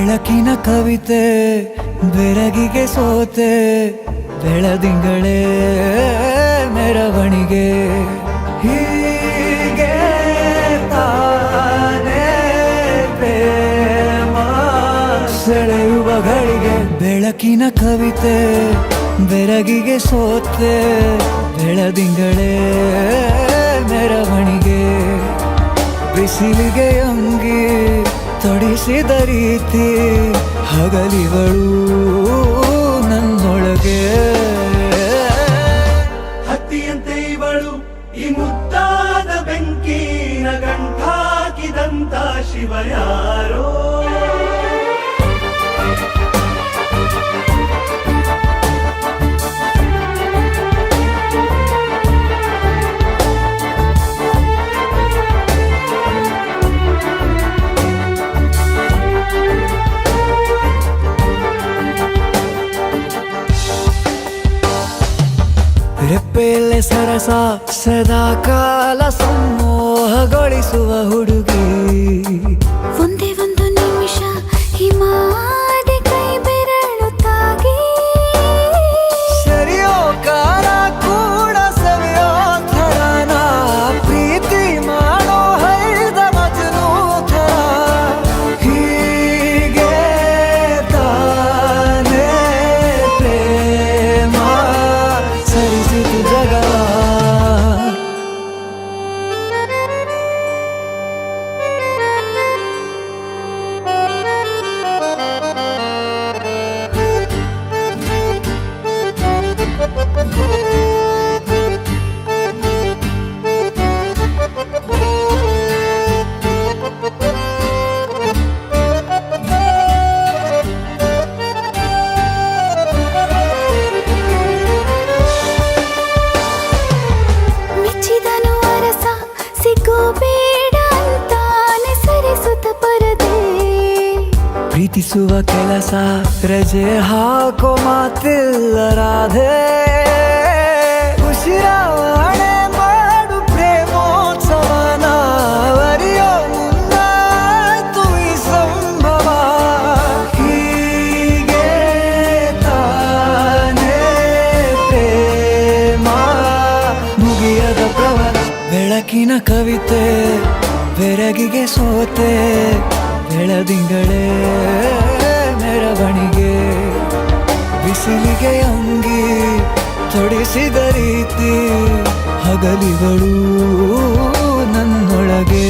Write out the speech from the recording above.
ಬೆಳಕಿನ ಕವಿತೆ ಬೆರಗಿಗೆ ಸೋತೆ ಬೆಳದಿಂಗಳೇ ಮೆರವಣಿಗೆ ಹೀಗೆ ತಾನೇ ಪ್ರೇಮ ಸೆಳೆಯುವ ಗಳಿಗೆ ಬೆಳಕಿನ ಕವಿತೆ ಬೆರಗಿಗೆ ಸೋತೆ ಬೆಳದಿಂಗಳೇ ಮೆರವಣಿಗೆ ಬಿಸಿಲಿಗೆ ಅಂಗಿ ತೊಡಿಸಿದ ರೀತಿ ಹಗಲಿಗಳು ನನ್ನೊಳಗೆ ಹತ್ತಿಯಂತೆ ಇವಳು ಈ ಮುದ್ದಾದ ಬೆಂಕಿನ ಗಂಟಾಕಿದಂತ ಶಿವ ಯಾರೋ ರೆಪ್ಪೆಯಲ್ಲೇ ಸರಸ ಸದಾ ಕಾಲ ಸಂಮೋಹಗೊಳಿಸುವ ಹುಡುಗಿ ಒಂದೇ ಒಂದು ನಿಮಿಷ ಹಿಮಾದಿ ಕೈ ಬೆರಳು ತಾಗಿ ಸರಿಯೋ ಕಾಲ ಕೂಡ ಸವಿಯೋ ಥರನ ಪ್ರೀತಿ ಮಾಡೋ ಹೈದ ಮಜನು ಥರ ಹೀಗೆ ತಾನೇ ಪ್ರೇಮ ಸರಿಸಿತು ಜಗ ಮೆಚ್ಚಿದನು ಅರಸ ಸಿಗೋಬೇಡ ಅಂತಾನೆ ಸರಿಸುತ್ತ ಪರದೆ ಪ್ರೀತಿಸುವ ಕೆಲಸ ರಜೆ ಹಾಕೋ ಮಾತಿಲ್ಲ ರಾಧೆ ಉಸಿರಾವಣೆ ಮಾಡು ಪ್ರೇಮೋತ್ಸವನ ಅರಿಯೋ ಮುನ್ನಾಯ್ತು ಈ ಸಂಭವ ಹೀಗೆ ತಾನೇ ಪ್ರೇಮ ಮುಗಿಯದ ಪ್ರವರ ಬೆಳಕಿನ ಕವಿತೆ ಬೆರಗಿಗೆ ಸೋತೆ ಬೆಳದಿಂಗಳೇ ಮೆರವಣಿಗೆ ಬಿಸಿಲಿಗೆ ಅಂಗಿ ತೊಡಿಸಿದ ರೀತಿ ಹಗಲಿಗಳು ನನ್ನೊಳಗೆ